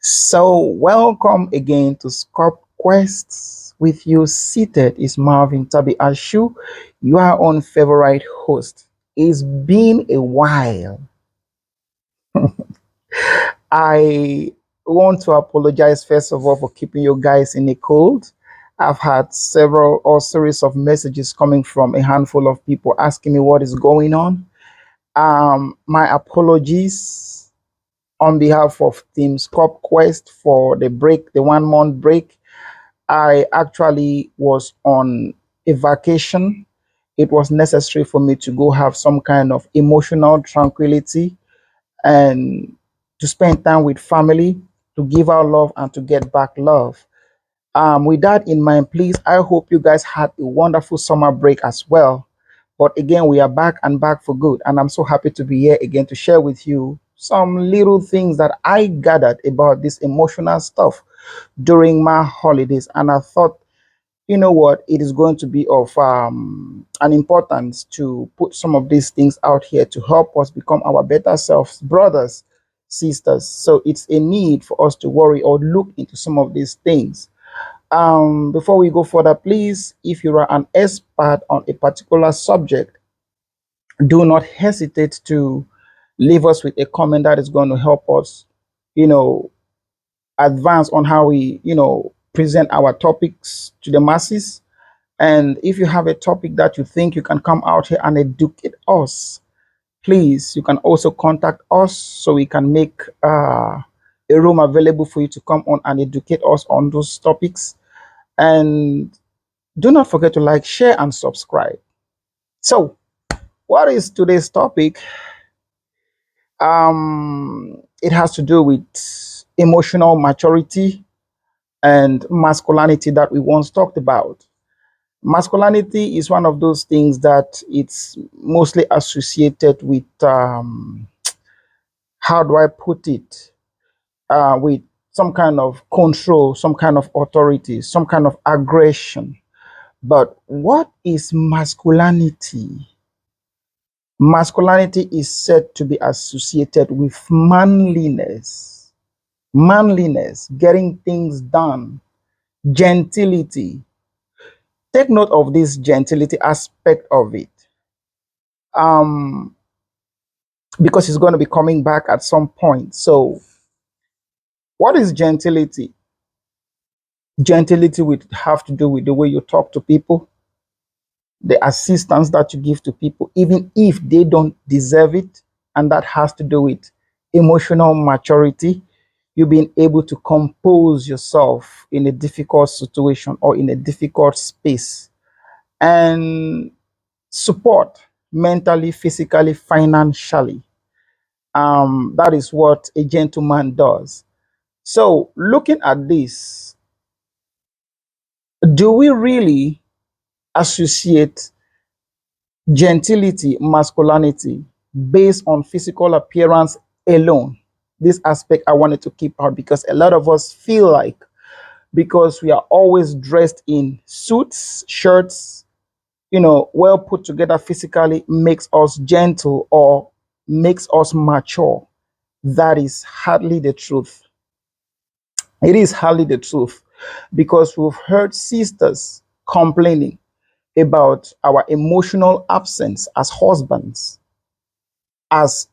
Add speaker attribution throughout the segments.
Speaker 1: So, welcome again to Sculpt Quest. With you seated is Marvin Tabi Ashu, your own favorite host. It's been a while. I want to apologize first of all for keeping you guys in the cold. I've had several or series of messages coming from a handful of people asking me what is going on. My apologies on behalf of Team Sculpt Quest for the break, the 1 month break. I actually was on a vacation. It was necessary for me to go have some kind of emotional tranquility and to spend time with family, to give out love and to get back love. With that in mind, please, I hope you guys had a wonderful summer break as well. But again, we are back and back for good. And I'm so happy to be here again to share with you some little things that I gathered about this emotional stuff during my holidays. And I thought, you know what, it is going to be of an importance to put some of these things out here to help us become our better selves, brothers, sisters. So it's a need for us to worry or look into some of these things. Before we go further, please, if you are an expert on a particular subject, do not hesitate to leave us with a comment that is going to help us, you know, advance on how we, present our topics to the masses. And if you have a topic that you think you can come out here and educate us, please, you can also contact us so we can make a room available for you to come on and educate us on those topics. And do not forget to like, share, and subscribe. So, what is today's topic? It has to do with emotional maturity and masculinity that we once talked about. Masculinity is one of those things that it's mostly associated with, how do I put it, with some kind of control, some kind of authority, some kind of aggression. But what is masculinity? Masculinity is said to be associated with manliness, getting things done, gentility. Take note of this gentility aspect of it. Um, because it's going to be coming back at some point. So, what is gentility? Gentility would have to do with the way you talk to people, the assistance that you give to people, even if they don't deserve it. And that has to do with emotional maturity. You being able to compose yourself in a difficult situation or in a difficult space and support mentally, physically, financially. That is what a gentleman does. So, looking at this, do we really associate gentility, masculinity based on physical appearance alone? This aspect I wanted to keep out because a lot of us feel like because we are always dressed in suits, shirts, well put together physically makes us gentle or makes us mature. That is hardly the truth. It is hardly the truth because we've heard sisters complaining about our emotional absence as husbands, as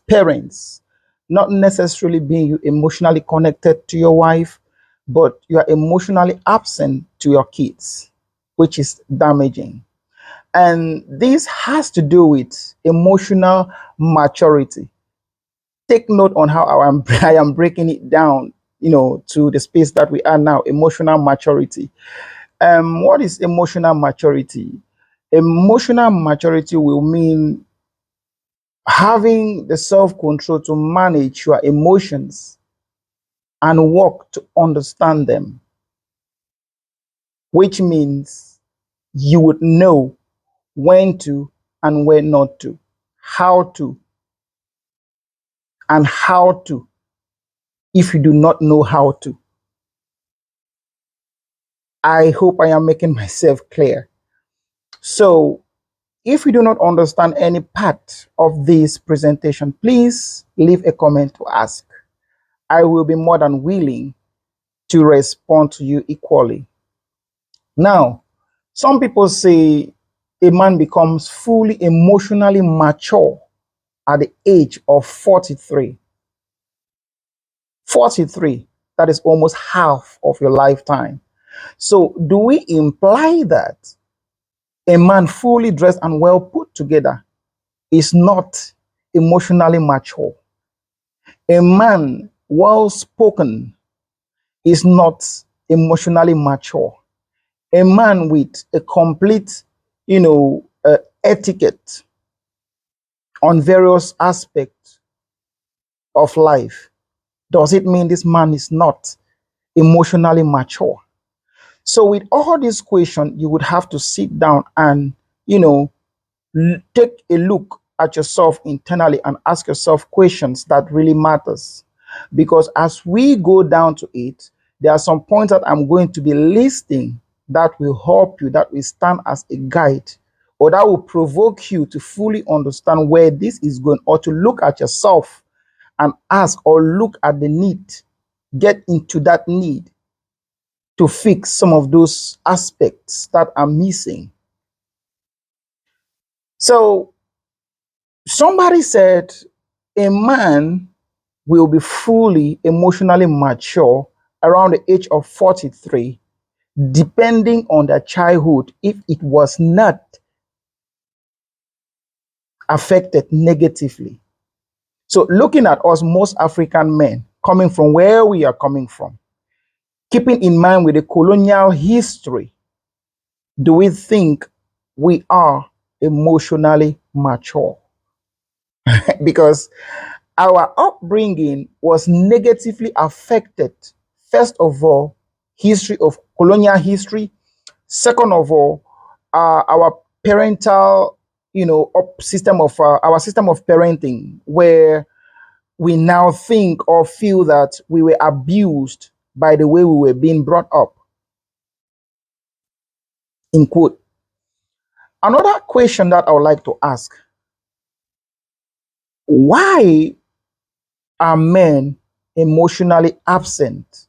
Speaker 1: parents, not necessarily being you emotionally connected to your wife, but you are emotionally absent to your kids, which is damaging. And this has to do with emotional maturity. Take note on how I am breaking it down, to the space that we are now, emotional maturity. What is emotional maturity? Emotional maturity will mean having the self control to manage your emotions and work to understand them, which means you would know when to and when not to, how to and how to if you do not know how to. I hope I am making myself clear. So, if you do not understand any part of this presentation, please leave a comment to ask. I will be more than willing to respond to you equally. Now, some people say a man becomes fully emotionally mature at the age of 43. 43, that is almost half of your lifetime. So, do we imply that a man fully dressed and well put together is not emotionally mature? A man well spoken is not emotionally mature. A man with a complete, etiquette on various aspects of life, does it mean this man is not emotionally mature? So, with all these questions, you would have to sit down and, you know, take a look at yourself internally and ask yourself questions that really matters. Because as we go down to it, there are some points that I'm going to be listing that will help you, that will stand as a guide, or that will provoke you to fully understand where this is going, or to look at yourself and ask, or look at the need, get into that need to fix some of those aspects that are missing. So, somebody said a man will be fully emotionally mature around the age of 43, depending on their childhood, if it was not affected negatively. So, looking at us, most African men, coming from where we are coming from, keeping in mind with the colonial history, do we think we are emotionally mature? Because our upbringing was negatively affected. First of all, history of colonial history. Second of all, our parental, system of our system of parenting, where we now think or feel that we were abused by the way we were being brought up. In quote. Another question that I would like to ask: why are men emotionally absent?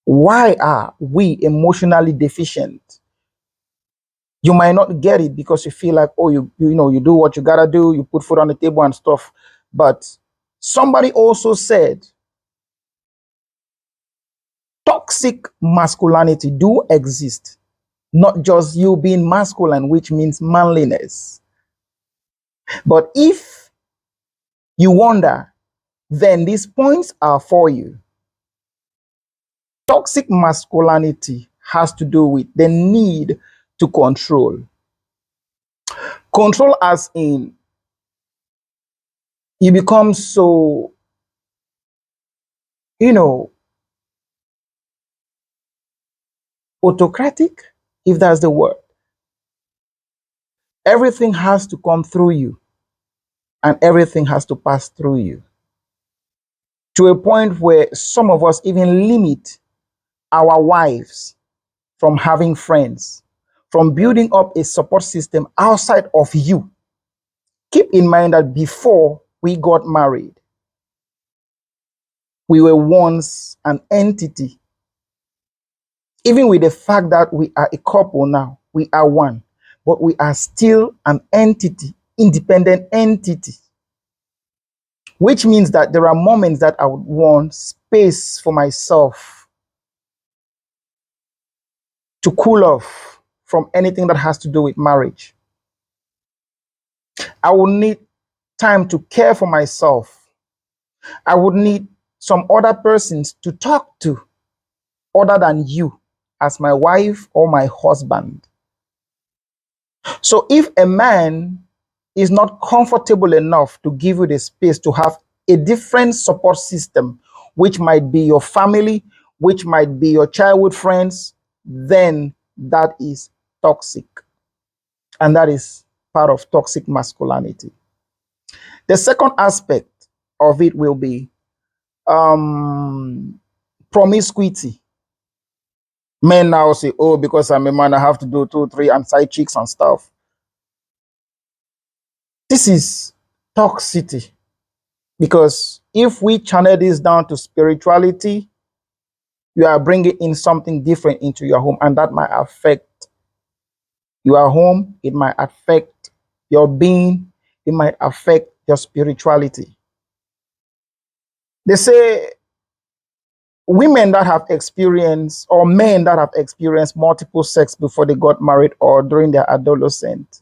Speaker 1: Why are we emotionally deficient? You might not get it because you feel like, oh, you do what you gotta do, you put food on the table and stuff. But somebody also said toxic masculinity do exist, not just you being masculine, which means manliness. But if you wonder, then these points are for you. Toxic masculinity has to do with the need to control. Control as in you become so, you know, autocratic, if that's the word. Everything has to come through you and everything has to pass through you, to a point where some of us even limit our wives from having friends, from building up a support system outside of you. Keep in mind that before we got married, we were once an entity. Even with the fact that we are a couple now, we are one, but we are still an entity, independent entity, which means that there are moments that I would want space for myself to cool off from anything that has to do with marriage. I will need time to care for myself. I would need some other persons to talk to other than you as my wife or my husband. So if a man is not comfortable enough to give you the space to have a different support system, which might be your family, which might be your childhood friends, then that is toxic. And that is part of toxic masculinity. The second aspect of it will be promiscuity. Men now say, oh, because I'm a man, I have to do two, three, and side chicks and stuff. This is toxicity. Because if we channel this down to spirituality, you are bringing in something different into your home, and that might affect your home. It might affect your being. It might affect your spirituality. They say women that have experienced, or men that have experienced multiple sex before they got married or during their adolescence,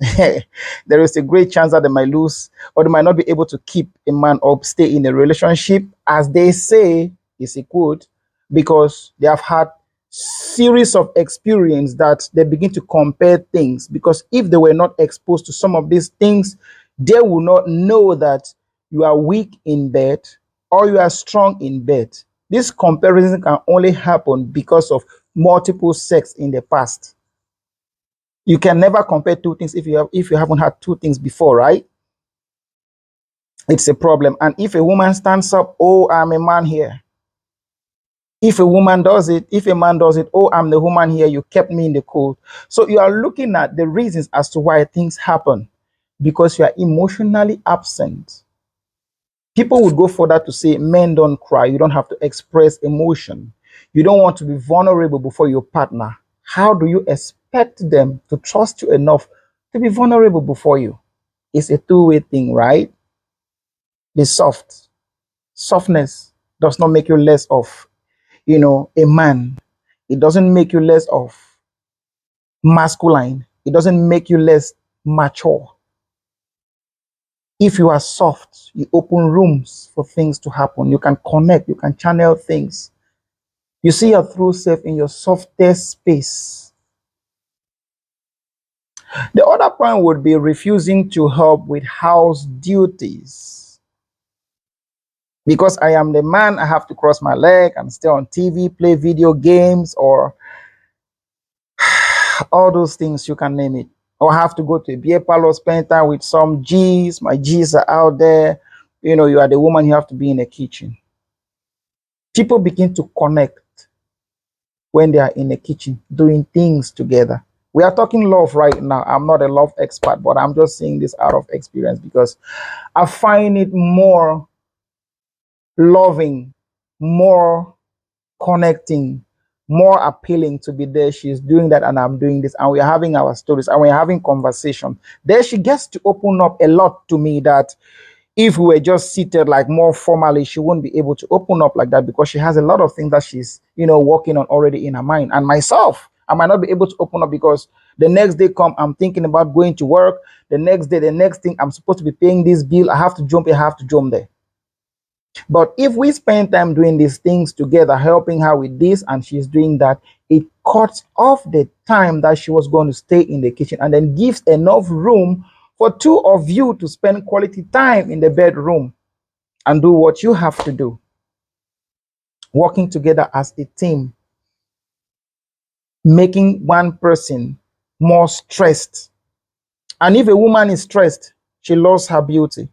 Speaker 1: there is a great chance that they might lose, or they might not be able to keep a man or stay in a relationship, as they say, is a quote, because they have had series of experience that they begin to compare things. Because if they were not exposed to some of these things, they will not know that you are weak in bed or you are strong in bed. This comparison can only happen because of multiple sex in the past. You can never compare two things if you haven't had two things before, right? It's a problem. And if a woman stands up, oh, I'm a man here. If a woman does it, if a man does it, oh, I'm the woman here, you kept me in the cold. So you are looking at the reasons as to why things happen because you are emotionally absent. People would go further to say men don't cry, you don't have to express emotion. You don't want to be vulnerable before your partner. How do you expect them to trust you enough to be vulnerable before you? It's a two-way thing, right? Be soft. Softness does not make you less of, a man. It doesn't make you less of masculine. It doesn't make you less mature. If you are soft, you open rooms for things to happen. You can connect, you can channel things. You see your true self in your softest space. The other point would be refusing to help with house duties. Because I am the man, I have to cross my leg and stay on TV, play video games, or all those things, you can name it. Or I have to go to a beer parlor, spend time with some G's. My G's are out there. You are the woman, you have to be in the kitchen. People begin to connect when they are in the kitchen doing things together. We are talking love right now. I'm not a love expert, but I'm just saying this out of experience because I find it more loving, more connecting, more appealing to be there. She's doing that and I'm doing this, and we're having our stories and we're having conversation. There she gets to open up a lot to me that if we were just seated like more formally, she wouldn't be able to open up like that because she has a lot of things that she's, working on already in her mind. And myself, I might not be able to open up because the next day come, I'm thinking about going to work. The next day, the next thing, I'm supposed to be paying this bill. I have to jump here, I have to jump there. But if we spend time doing these things together, helping her with this, and she's doing that, it cuts off the time that she was going to stay in the kitchen and then gives enough room for two of you to spend quality time in the bedroom and do what you have to do. Working together as a team, making one person more stressed. And if a woman is stressed, she lost her beauty.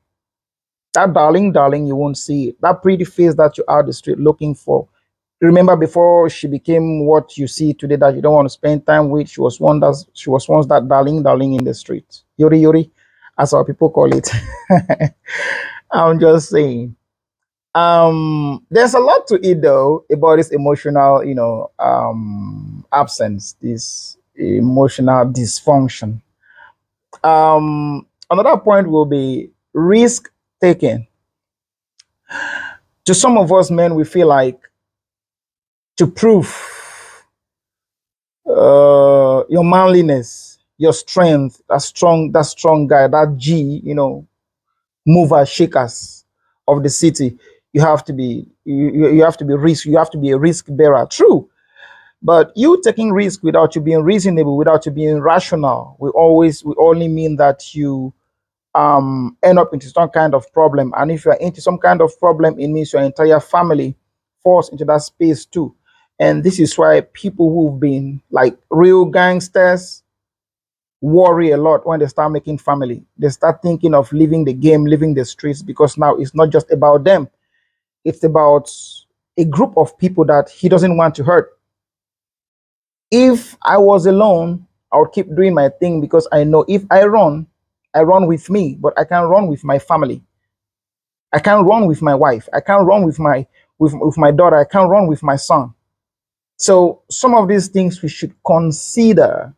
Speaker 1: That darling, darling, you won't see it. That pretty face that you're out the street looking for. Remember before she became what you see today that you don't want to spend time with, she was once that darling, darling in the street. Yuri Yuri, as our people call it. I'm just saying. There's a lot to it though about this emotional, absence, this emotional dysfunction. Another point will be risk taking. To some of us men, we feel like to prove your manliness, your strength, that strong guy, that G, movers, shakers of the city. You have to be risk, you have to be a risk bearer. True. But you taking risk without you being reasonable, without you being rational, we only mean that you end up into some kind of problem. And if you are into some kind of problem, it means your entire family falls into that space too. And this is why people who've been like real gangsters worry a lot when they start making family. They start thinking of leaving the game, leaving the streets, because now it's not just about them. It's about a group of people that he doesn't want to hurt. If I was alone, I would keep doing my thing because I know if I run with me, but I can run with my family. I can't run with my wife. I can't run with my daughter. I can't run with my son. So some of these things we should consider.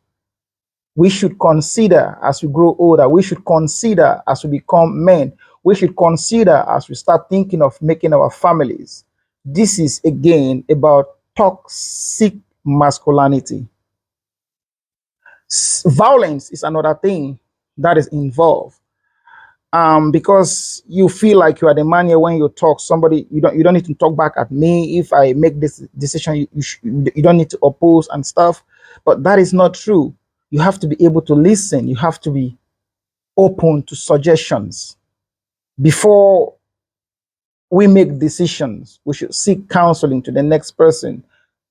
Speaker 1: We should consider as we grow older. We should consider as we become men. We should consider as we start thinking of making our families. This is again about toxic masculinity. Violence is another thing that is involved. Because you feel like you are the man here when you talk. Somebody you don't need to talk back at me if I make this decision. You don't need to oppose and stuff. But that is not true. You have to be able to listen. You have to be open to suggestions before we make decisions. We should seek counseling to the next person,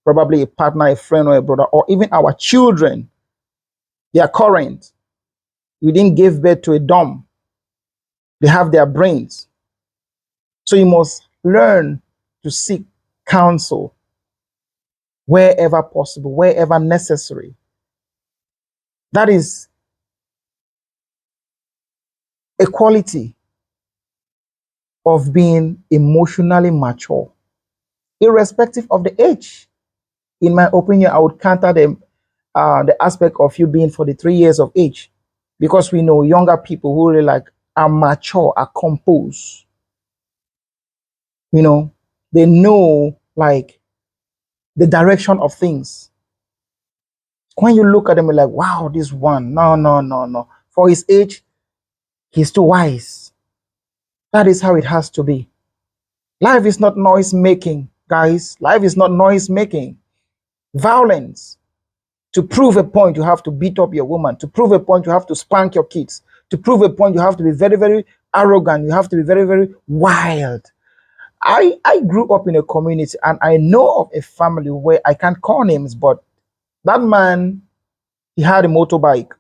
Speaker 1: probably a partner, a friend, or a brother, or even our children. They are current. We didn't give birth to a dumb. They have their brains. So you must learn to seek counsel wherever possible, wherever necessary. That is a quality of being emotionally mature, irrespective of the age. In my opinion, I would counter the aspect of you being 43 years of age, because we know younger people who really like are mature, are composed. You know, they know like the direction of things. When you look at them, you're like, wow, this one, no, no, no, no. For his age, he's too wise. That is how it has to be. Life is not noise making, guys. Life is not noise making. Violence. To prove a point, you have to beat up your woman. To prove a point, you have to spank your kids. To prove a point, you have to be very, very arrogant. You have to be very, very wild. I grew up in a community and I know of a family where I can't call names, but that man, he had a motorbike.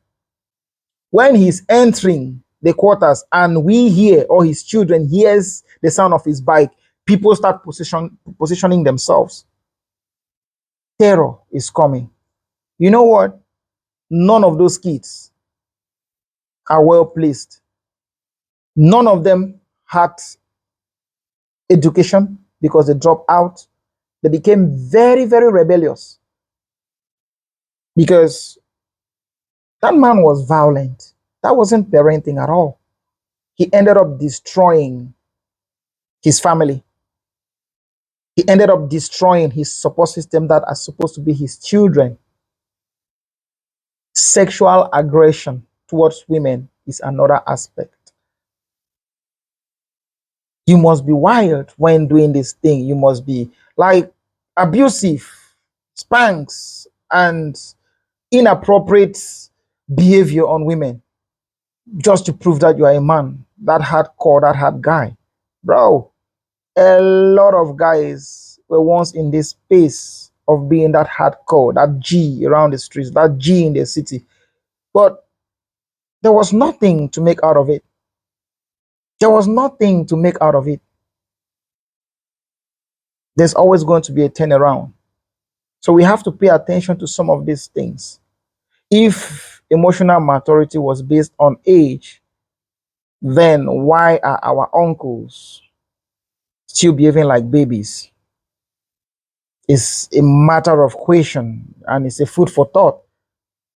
Speaker 1: When he's entering the quarters and we hear, or his children hears the sound of his bike, people start positioning themselves. Terror is coming. You know what? None of those kids are well placed. None of them had education because they dropped out. They became very, very rebellious because that man was violent. That wasn't parenting at all. He ended up destroying his family. He ended up destroying his support system that are supposed to be his children. Sexual aggression towards women is another aspect. You must be wild when doing this thing. You must be like abusive, spanks, and inappropriate behavior on women just to prove that you are a man, that hardcore, that hard guy. Bro, a lot of guys were once in this space of being that hardcore, that G around the streets, that G in the city. But there was nothing to make out of it. There was nothing to make out of it. There's always going to be a turnaround. So we have to pay attention to some of these things. If emotional maturity was based on age, then why are our uncles still behaving like babies? It's a matter of question and it's a food for thought.